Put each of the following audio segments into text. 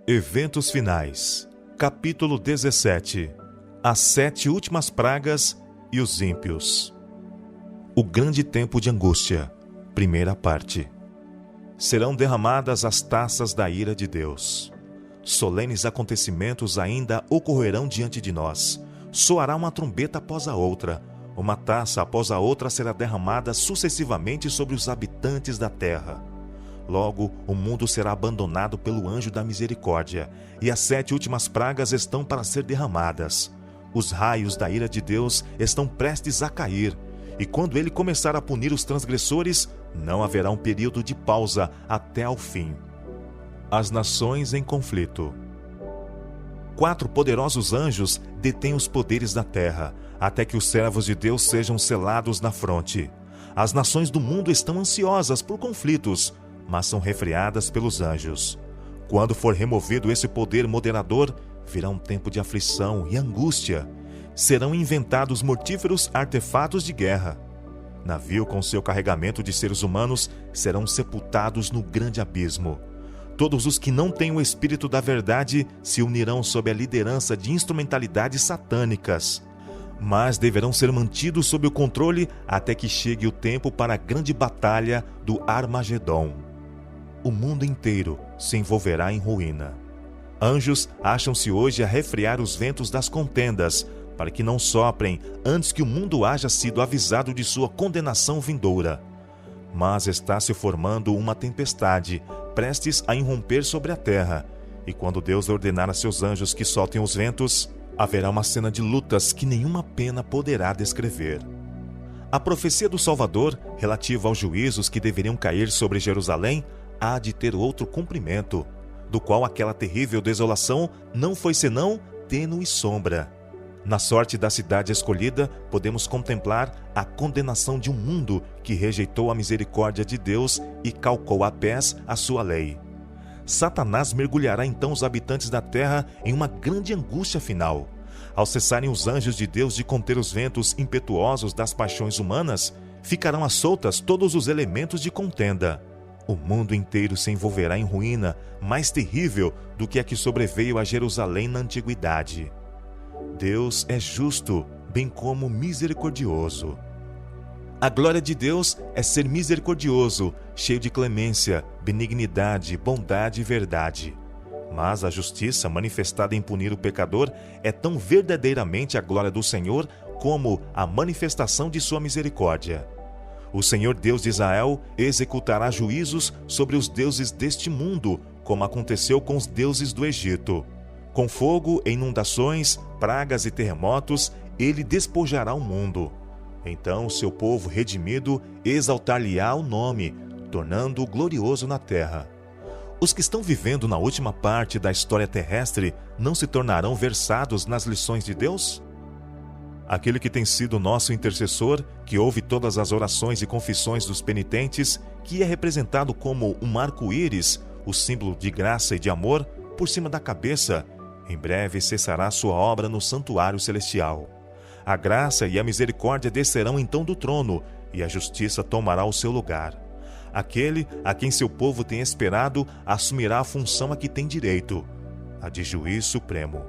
Eventos finais. Capítulo 17. As 7 últimas pragas e os ímpios. O grande tempo de angústia. Primeira parte. Serão derramadas as taças da ira de Deus. Solenes acontecimentos ainda ocorrerão diante de nós. Soará uma trombeta após a outra. Uma taça após a outra será derramada sucessivamente sobre os habitantes da terra. Logo, o mundo será abandonado pelo anjo da misericórdia, e as 7 últimas pragas estão para ser derramadas. Os raios da ira de Deus estão prestes a cair, e quando ele começar a punir os transgressores, não haverá um período de pausa até ao fim. As nações em conflito. 4 poderosos anjos detêm os poderes da terra, até que os servos de Deus sejam selados na fronte. As nações do mundo estão ansiosas por conflitos, mas são refreadas pelos anjos. Quando for removido esse poder moderador, virá um tempo de aflição e angústia. Serão inventados mortíferos artefatos de guerra. Navio com seu carregamento de seres humanos serão sepultados no grande abismo. Todos os que não têm o espírito da verdade se unirão sob a liderança de instrumentalidades satânicas, mas deverão ser mantidos sob o controle até que chegue o tempo para a grande batalha do Armagedon. O mundo inteiro se envolverá em ruína. Anjos acham-se hoje a refrear os ventos das contendas, para que não soprem antes que o mundo haja sido avisado de sua condenação vindoura. Mas está se formando uma tempestade, prestes a irromper sobre a terra, e quando Deus ordenar a seus anjos que soltem os ventos, haverá uma cena de lutas que nenhuma pena poderá descrever. A profecia do Salvador, relativa aos juízos que deveriam cair sobre Jerusalém, há de ter outro cumprimento, do qual aquela terrível desolação não foi senão tênue sombra. Na sorte da cidade escolhida, podemos contemplar a condenação de um mundo que rejeitou a misericórdia de Deus e calcou a pés a sua lei. Satanás mergulhará então os habitantes da terra em uma grande angústia final. Ao cessarem os anjos de Deus de conter os ventos impetuosos das paixões humanas, ficarão à soltas todos os elementos de contenda. O mundo inteiro se envolverá em ruína mais terrível do que a que sobreveio a Jerusalém na antiguidade. Deus é justo, bem como misericordioso. A glória de Deus é ser misericordioso, cheio de clemência, benignidade, bondade e verdade. Mas a justiça manifestada em punir o pecador é tão verdadeiramente a glória do Senhor como a manifestação de sua misericórdia. O Senhor Deus de Israel executará juízos sobre os deuses deste mundo, como aconteceu com os deuses do Egito. Com fogo, inundações, pragas e terremotos, ele despojará o mundo. Então o seu povo redimido exaltar-lhe-á o nome, tornando-o glorioso na terra. Os que estão vivendo na última parte da história terrestre não se tornarão versados nas lições de Deus? Aquele que tem sido nosso intercessor, que ouve todas as orações e confissões dos penitentes, que é representado como um arco-íris, o símbolo de graça e de amor, por cima da cabeça, em breve cessará sua obra no santuário celestial. A graça e a misericórdia descerão então do trono, e a justiça tomará o seu lugar. Aquele a quem seu povo tem esperado assumirá a função a que tem direito, a de juiz supremo.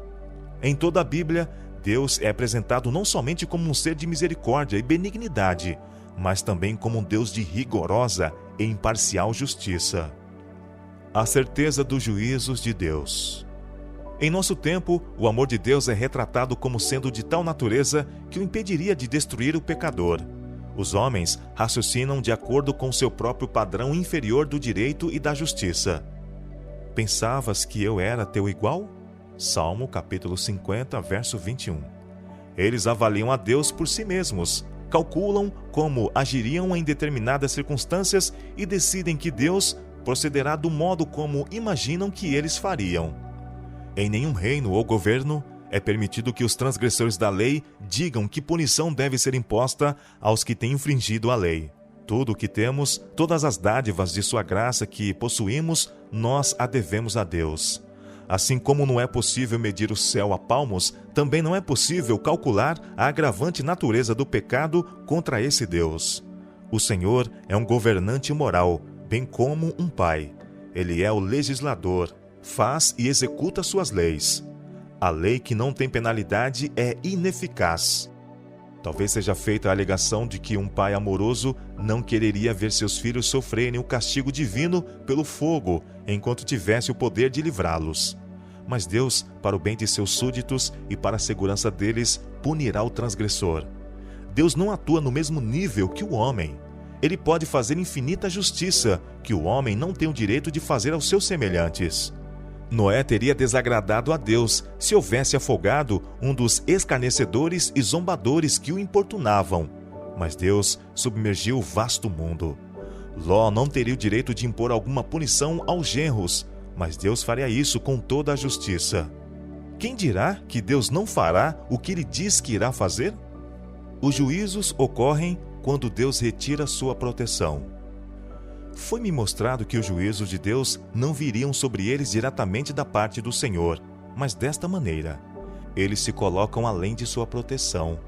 Em toda a Bíblia, Deus é apresentado não somente como um ser de misericórdia e benignidade, mas também como um Deus de rigorosa e imparcial justiça. A certeza dos juízos de Deus. Em nosso tempo, o amor de Deus é retratado como sendo de tal natureza que o impediria de destruir o pecador. Os homens raciocinam de acordo com seu próprio padrão inferior do direito e da justiça. Pensavas que eu era teu igual? Salmo capítulo 50, verso 21. Eles avaliam a Deus por si mesmos, calculam como agiriam em determinadas circunstâncias e decidem que Deus procederá do modo como imaginam que eles fariam. Em nenhum reino ou governo é permitido que os transgressores da lei digam que punição deve ser imposta aos que têm infringido a lei. Tudo o que temos, todas as dádivas de sua graça que possuímos, nós a devemos a Deus. Assim como não é possível medir o céu a palmos, também não é possível calcular a agravante natureza do pecado contra esse Deus. O Senhor é um governante moral, Bem como um pai, ele é o legislador, faz e executa suas leis. A lei que não tem penalidade é ineficaz. Talvez seja feita a alegação de que um pai amoroso não quereria ver seus filhos sofrerem o castigo divino pelo fogo, enquanto tivesse o poder de livrá-los. Mas Deus, para o bem de seus súditos e para a segurança deles, punirá o transgressor. Deus não atua no mesmo nível que o homem. Ele pode fazer infinita justiça, que o homem não tem o direito de fazer aos seus semelhantes. Noé teria desagradado a Deus se houvesse afogado um dos escarnecedores e zombadores que o importunavam. Mas Deus submergiu o vasto mundo. Ló não teria o direito de impor alguma punição aos genros, mas Deus faria isso com toda a justiça. Quem dirá que Deus não fará o que ele diz que irá fazer? Os juízos ocorrem quando Deus retira sua proteção. Foi-me mostrado que os juízos de Deus não viriam sobre eles diretamente da parte do Senhor, mas desta maneira: eles se colocam além de sua proteção.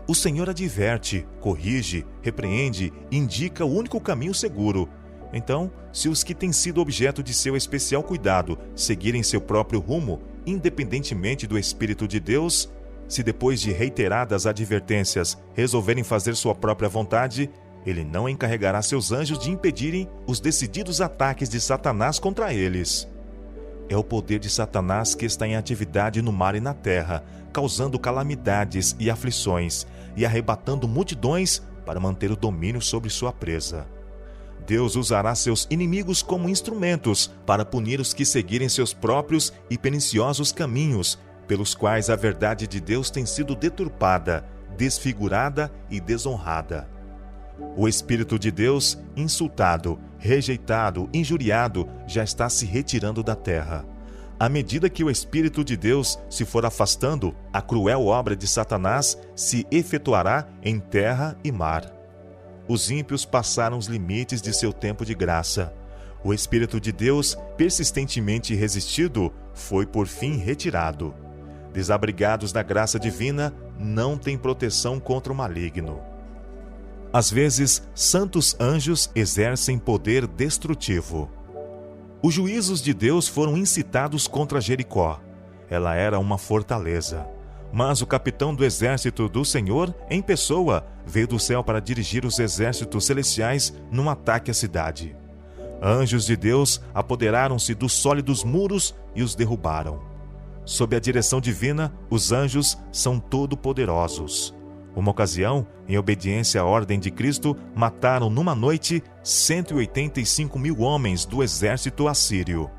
O Senhor adverte, corrige, repreende e indica o único caminho seguro. Então, se os que têm sido objeto de seu especial cuidado seguirem seu próprio rumo, independentemente do Espírito de Deus, se depois de reiteradas advertências resolverem fazer sua própria vontade, ele não encarregará seus anjos de impedirem os decididos ataques de Satanás contra eles. É o poder de Satanás que está em atividade no mar e na terra, causando calamidades e aflições, e arrebatando multidões para manter o domínio sobre sua presa. Deus usará seus inimigos como instrumentos para punir os que seguirem seus próprios e perniciosos caminhos, pelos quais a verdade de Deus tem sido deturpada, desfigurada e desonrada. O Espírito de Deus, insultado, rejeitado, injuriado, já está se retirando da terra. À medida que o Espírito de Deus se for afastando, a cruel obra de Satanás se efetuará em terra e mar. Os ímpios passaram os limites de seu tempo de graça. O Espírito de Deus, persistentemente resistido, foi por fim retirado. Desabrigados da graça divina, não têm proteção contra o maligno. Às vezes, santos anjos exercem poder destrutivo. Os juízos de Deus foram incitados contra Jericó. Ela era uma fortaleza. Mas o capitão do exército do Senhor, em pessoa, veio do céu para dirigir os exércitos celestiais num ataque à cidade. Anjos de Deus apoderaram-se dos sólidos muros e os derrubaram. Sob a direção divina, os anjos são todo-poderosos. Uma ocasião, em obediência à ordem de Cristo, mataram numa noite 185.000 homens do exército assírio.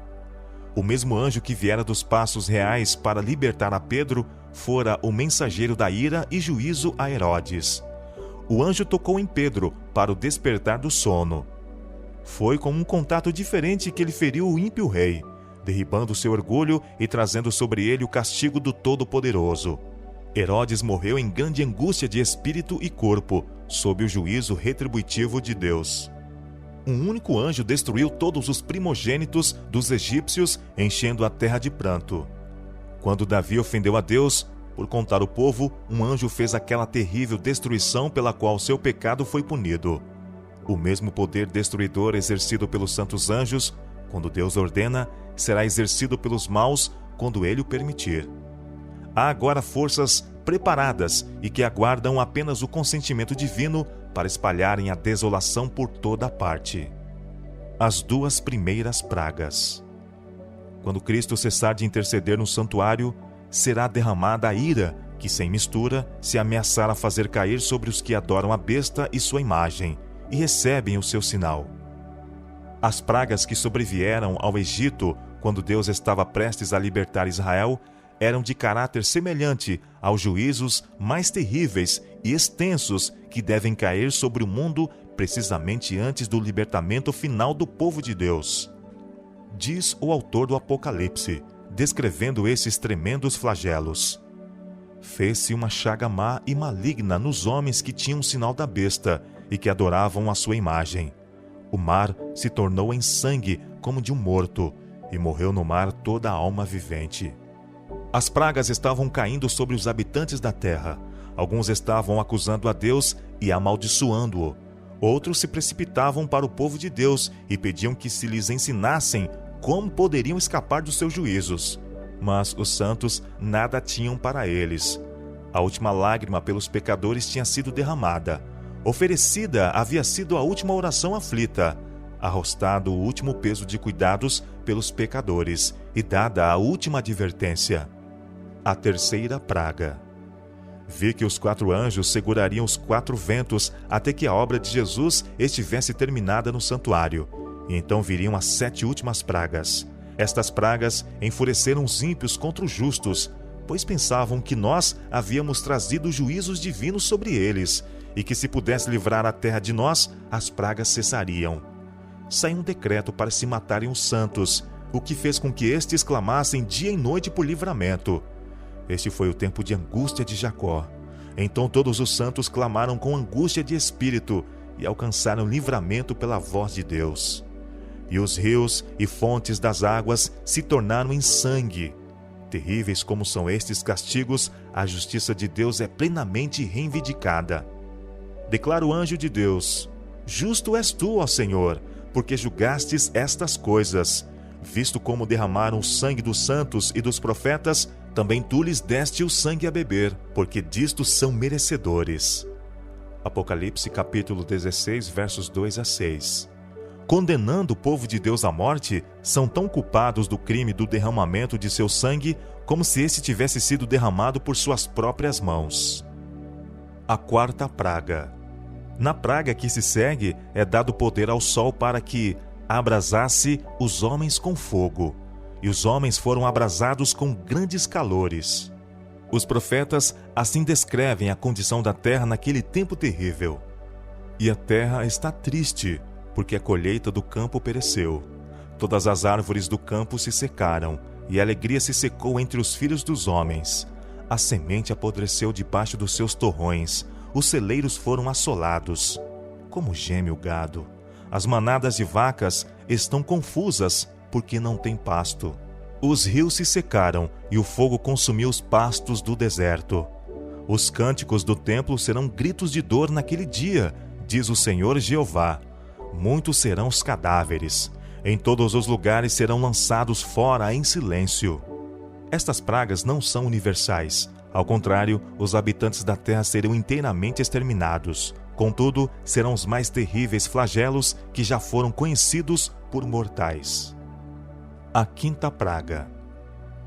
O mesmo anjo que viera dos passos reais para libertar a Pedro fora o mensageiro da ira e juízo a Herodes. O anjo tocou em Pedro para o despertar do sono. Foi com um contato diferente que ele feriu o ímpio rei, derribando seu orgulho e trazendo sobre ele o castigo do Todo-Poderoso. Herodes morreu em grande angústia de espírito e corpo, sob o juízo retributivo de Deus. Um único anjo destruiu todos os primogênitos dos egípcios, enchendo a terra de pranto. Quando Davi ofendeu a Deus, por contar o povo, um anjo fez aquela terrível destruição pela qual seu pecado foi punido. O mesmo poder destruidor exercido pelos santos anjos, quando Deus ordena, será exercido pelos maus quando ele o permitir. Há agora forças preparadas e que aguardam apenas o consentimento divino para espalharem a desolação por toda a parte. As duas primeiras pragas. Quando Cristo cessar de interceder no santuário, será derramada a ira que, sem mistura, se ameaçar a fazer cair sobre os que adoram a besta e sua imagem, e recebem o seu sinal. As pragas que sobrevieram ao Egito quando Deus estava prestes a libertar Israel eram de caráter semelhante aos juízos mais terríveis e extensos que devem cair sobre o mundo precisamente antes do libertamento final do povo de Deus. Diz o autor do Apocalipse, descrevendo esses tremendos flagelos: fez-se uma chaga má e maligna nos homens que tinham o sinal da besta e que adoravam a sua imagem. O mar se tornou em sangue como de um morto, e morreu no mar toda a alma vivente. As pragas estavam caindo sobre os habitantes da terra. Alguns estavam acusando a Deus e amaldiçoando-o. Outros se precipitavam para o povo de Deus e pediam que se lhes ensinassem como poderiam escapar dos seus juízos. Mas os santos nada tinham para eles. A última lágrima pelos pecadores tinha sido derramada. Oferecida havia sido a última oração aflita. Arrostado o último peso de cuidados pelos pecadores e dada a última advertência. A terceira praga. Vi que os 4 anjos segurariam os 4 ventos até que a obra de Jesus estivesse terminada no santuário. E então viriam as 7 últimas pragas. Estas pragas enfureceram os ímpios contra os justos, pois pensavam que nós havíamos trazido juízos divinos sobre eles, e que se pudesse livrar a terra de nós, as pragas cessariam. Saiu um decreto para se matarem os santos, o que fez com que estes clamassem dia e noite por livramento. Este foi o tempo de angústia de Jacó. Então todos os santos clamaram com angústia de espírito e alcançaram livramento pela voz de Deus. E os rios e fontes das águas se tornaram em sangue. Terríveis como são estes castigos, a justiça de Deus é plenamente reivindicada. Declara o anjo de Deus: Justo és tu, ó Senhor, porque julgastes estas coisas. Visto como derramaram o sangue dos santos e dos profetas, também tu lhes deste o sangue a beber, porque disto são merecedores. Apocalipse capítulo 16, versos 2 a 6. Condenando o povo de Deus à morte, são tão culpados do crime do derramamento de seu sangue, como se esse tivesse sido derramado por suas próprias mãos. A quarta praga. Na praga que se segue, é dado poder ao sol para que abrasasse os homens com fogo, e os homens foram abrasados com grandes calores. Os profetas assim descrevem a condição da terra naquele tempo terrível. E a terra está triste, porque a colheita do campo pereceu. Todas as árvores do campo se secaram, e a alegria se secou entre os filhos dos homens. A semente apodreceu debaixo dos seus torrões, os celeiros foram assolados. Como geme o gado. As manadas de vacas estão confusas, porque não tem pasto. Os rios se secaram, e o fogo consumiu os pastos do deserto. Os cânticos do templo serão gritos de dor naquele dia, diz o Senhor Jeová. Muitos serão os cadáveres. Em todos os lugares serão lançados fora em silêncio. Estas pragas não são universais. Ao contrário, os habitantes da terra serão inteiramente exterminados. Contudo, serão os mais terríveis flagelos que já foram conhecidos por mortais. A quinta praga.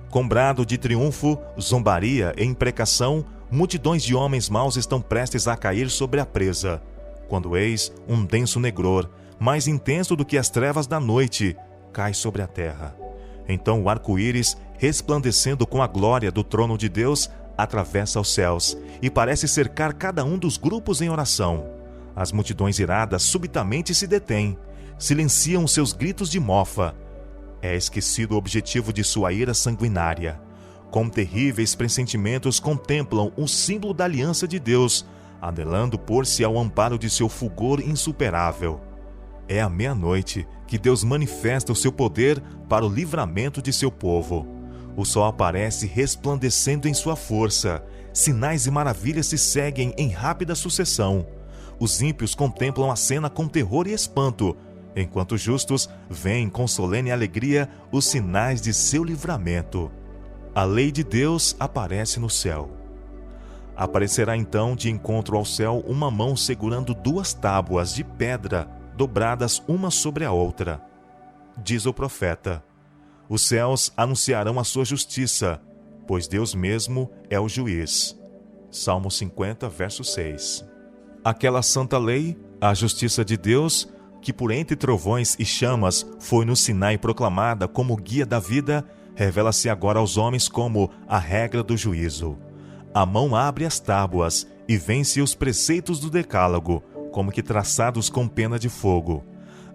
Com brado de triunfo, zombaria e imprecação, multidões de homens maus estão prestes a cair sobre a presa. Quando eis um denso negror, mais intenso do que as trevas da noite, cai sobre a terra. Então o arco-íris, resplandecendo com a glória do trono de Deus, atravessa os céus e parece cercar cada um dos grupos em oração. As multidões iradas subitamente se detêm, silenciam seus gritos de mofa. É esquecido o objetivo de sua ira sanguinária. Com terríveis pressentimentos contemplam o símbolo da aliança de Deus, anelando pôr-se ao amparo de seu fulgor insuperável. É à meia-noite que Deus manifesta o seu poder para o livramento de seu povo. O sol aparece resplandecendo em sua força. Sinais e maravilhas se seguem em rápida sucessão. Os ímpios contemplam a cena com terror e espanto, enquanto os justos veem com solene alegria os sinais de seu livramento. A lei de Deus aparece no céu. Aparecerá então de encontro ao céu uma mão segurando 2 tábuas de pedra dobradas uma sobre a outra. Diz o profeta: os céus anunciarão a sua justiça, pois Deus mesmo é o juiz. Salmo 50, verso 6. Aquela santa lei, a justiça de Deus, que por entre trovões e chamas foi no Sinai proclamada como guia da vida, revela-se agora aos homens como a regra do juízo. A mão abre as tábuas e vence os preceitos do decálogo, como que traçados com pena de fogo.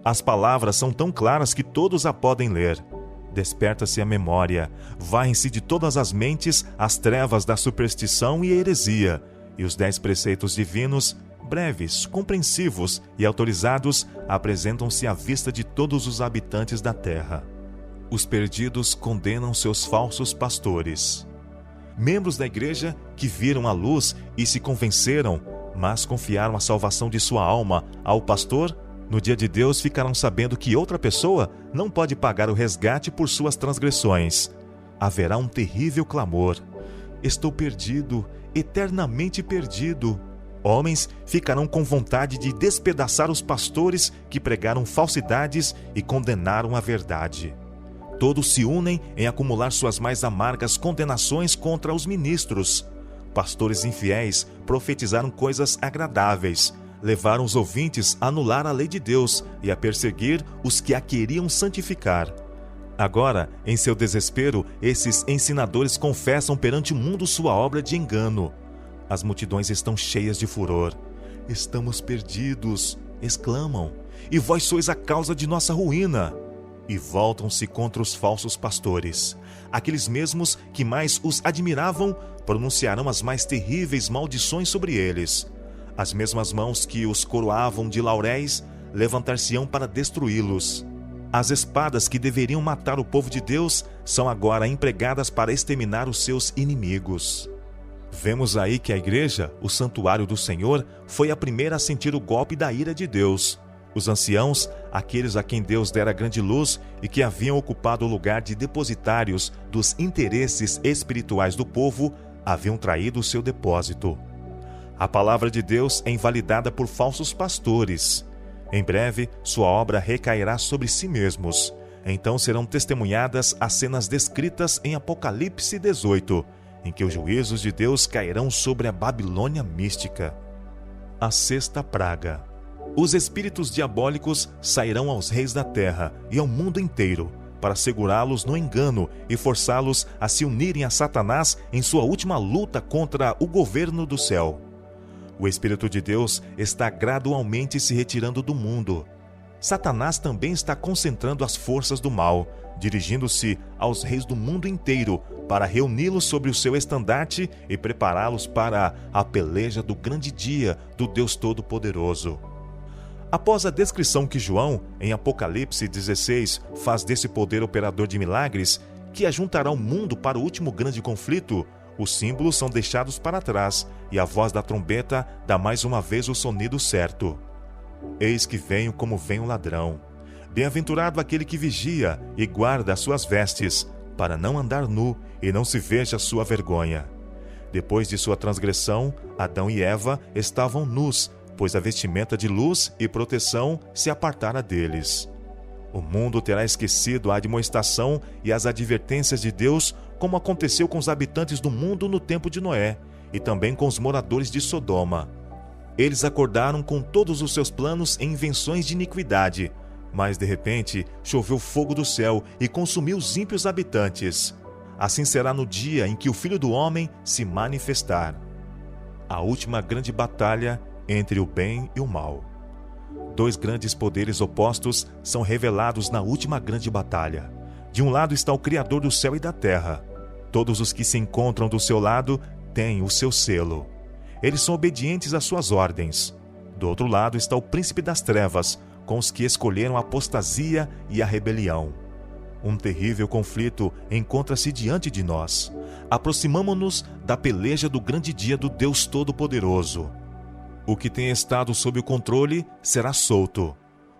As palavras são tão claras que todos a podem ler. Desperta-se a memória, varrem-se de todas as mentes as trevas da superstição e a heresia, e os 10 preceitos divinos, breves, compreensivos e autorizados, apresentam-se à vista de todos os habitantes da terra. Os perdidos condenam seus falsos pastores. Membros da igreja que viram a luz e se convenceram, mas confiaram a salvação de sua alma ao pastor, no dia de Deus ficarão sabendo que outra pessoa não pode pagar o resgate por suas transgressões. Haverá um terrível clamor: estou perdido, eternamente perdido. Homens ficarão com vontade de despedaçar os pastores que pregaram falsidades e condenaram a verdade. Todos se unem em acumular suas mais amargas condenações contra os ministros. Pastores infiéis profetizaram coisas agradáveis, levaram os ouvintes a anular a lei de Deus e a perseguir os que a queriam santificar. Agora, em seu desespero, esses ensinadores confessam perante o mundo sua obra de engano. As multidões estão cheias de furor. Estamos perdidos, exclamam, e vós sois a causa de nossa ruína. E voltam-se contra os falsos pastores. Aqueles mesmos que mais os admiravam pronunciarão as mais terríveis maldições sobre eles. As mesmas mãos que os coroavam de lauréis levantar-se-ão para destruí-los. As espadas que deveriam matar o povo de Deus são agora empregadas para exterminar os seus inimigos. Vemos aí que a igreja, o santuário do Senhor, foi a primeira a sentir o golpe da ira de Deus. Os anciãos, aqueles a quem Deus dera grande luz e que haviam ocupado o lugar de depositários dos interesses espirituais do povo, haviam traído o seu depósito. A palavra de Deus é invalidada por falsos pastores. Em breve, sua obra recairá sobre si mesmos. Então serão testemunhadas as cenas descritas em Apocalipse 18, em que os juízos de Deus cairão sobre a Babilônia mística. A sexta praga. Os espíritos diabólicos sairão aos reis da terra e ao mundo inteiro, para segurá-los no engano e forçá-los a se unirem a Satanás em sua última luta contra o governo do céu. O Espírito de Deus está gradualmente se retirando do mundo. Satanás também está concentrando as forças do mal, dirigindo-se aos reis do mundo inteiro para reuni-los sobre o seu estandarte e prepará-los para a peleja do grande dia do Deus Todo-Poderoso. Após a descrição que João, em Apocalipse 16, faz desse poder operador de milagres, que ajuntará o mundo para o último grande conflito, os símbolos são deixados para trás e a voz da trombeta dá mais uma vez o sonido certo. Eis que venho como vem o ladrão. Bem-aventurado aquele que vigia e guarda as suas vestes, para não andar nu e não se veja sua vergonha. Depois de sua transgressão, Adão e Eva estavam nus, pois a vestimenta de luz e proteção se apartara deles. O mundo terá esquecido a admoestação e as advertências de Deus, como aconteceu com os habitantes do mundo no tempo de Noé, e também com os moradores de Sodoma. Eles acordaram com todos os seus planos e invenções de iniquidade, mas de repente choveu fogo do céu e consumiu os ímpios habitantes. Assim será no dia em que o Filho do Homem se manifestar. A última grande batalha entre o bem e o mal. Dois grandes poderes opostos são revelados na última grande batalha. De um lado está o Criador do céu e da terra. Todos os que se encontram do seu lado têm o seu selo. Eles são obedientes às suas ordens. Do outro lado está o príncipe das trevas, com os que escolheram a apostasia e a rebelião. Um terrível conflito encontra-se diante de nós. Aproximamo-nos da peleja do grande dia do Deus Todo-Poderoso. O que tem estado sob o controle será solto.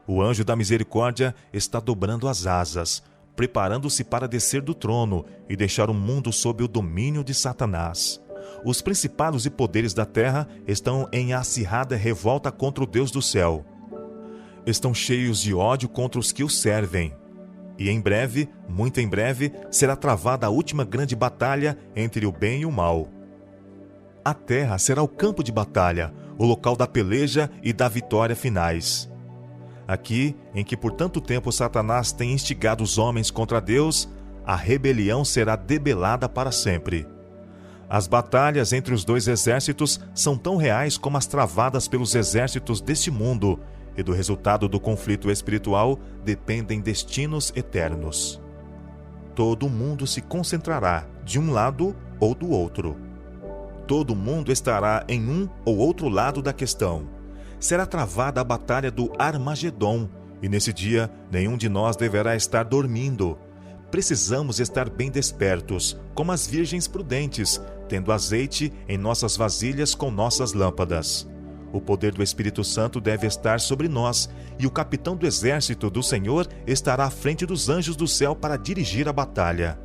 O anjo da misericórdia está dobrando as asas, preparando-se para descer do trono e deixar o mundo sob o domínio de Satanás. Os principados e poderes da terra estão em acirrada revolta contra o Deus do céu. Estão cheios de ódio contra os que o servem. E em breve, muito em breve, será travada a última grande batalha entre o bem e o mal. A terra será o campo de batalha, o local da peleja e da vitória finais. Aqui, em que por tanto tempo Satanás tem instigado os homens contra Deus, a rebelião será debelada para sempre. As batalhas entre os dois exércitos são tão reais como as travadas pelos exércitos deste mundo, e do resultado do conflito espiritual dependem destinos eternos. Todo mundo se concentrará de um lado ou do outro. Todo mundo estará em um ou outro lado da questão. Será travada a batalha do Armagedon, e nesse dia nenhum de nós deverá estar dormindo. Precisamos estar bem despertos, como as virgens prudentes, tendo azeite em nossas vasilhas com nossas lâmpadas. O poder do Espírito Santo deve estar sobre nós, e o capitão do exército do Senhor estará à frente dos anjos do céu para dirigir a batalha.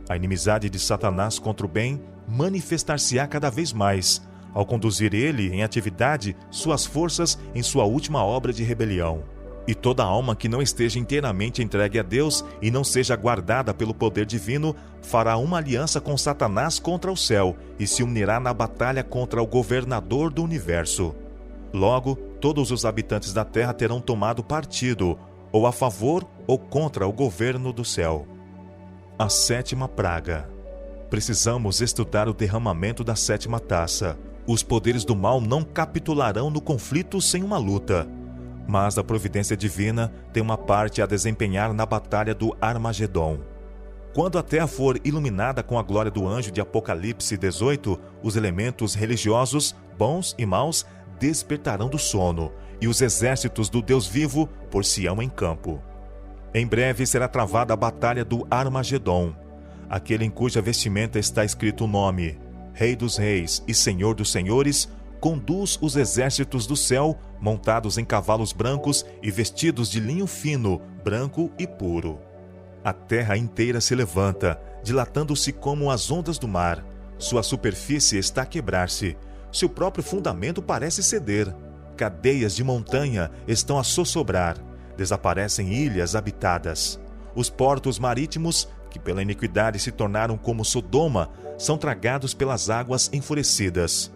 A inimizade de Satanás contra o bem manifestar-se-á cada vez mais, ao conduzir ele em atividade suas forças em sua última obra de rebelião. E toda alma que não esteja inteiramente entregue a Deus e não seja guardada pelo poder divino, fará uma aliança com Satanás contra o céu e se unirá na batalha contra o governador do universo. Logo, todos os habitantes da terra terão tomado partido, ou a favor ou contra o governo do céu. A sétima praga. Precisamos estudar o derramamento da sétima taça. Os poderes do mal não capitularão no conflito sem uma luta. Mas a providência divina tem uma parte a desempenhar na batalha do Armagedon. Quando a terra for iluminada com a glória do anjo de Apocalipse 18, os elementos religiosos, bons e maus, despertarão do sono, e os exércitos do Deus vivo por-se-ão em campo. Em breve será travada a batalha do Armagedon, aquele em cuja vestimenta está escrito o nome, Rei dos Reis e Senhor dos Senhores, conduz os exércitos do céu, montados em cavalos brancos e vestidos de linho fino, branco e puro. A terra inteira se levanta, dilatando-se como as ondas do mar. Sua superfície está a quebrar-se. Seu próprio fundamento parece ceder. Cadeias de montanha estão a sossobrar. Desaparecem ilhas habitadas. Os portos marítimos, que pela iniquidade se tornaram como Sodoma, são tragados pelas águas enfurecidas.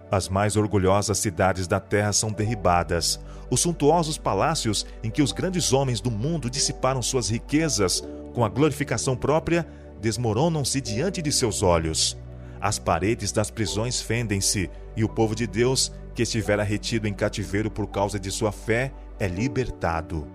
As mais orgulhosas cidades da terra são derribadas. Os suntuosos palácios em que os grandes homens do mundo dissiparam suas riquezas com a glorificação própria desmoronam-se diante de seus olhos. As paredes das prisões fendem-se e o povo de Deus, que estivera retido em cativeiro por causa de sua fé, é libertado.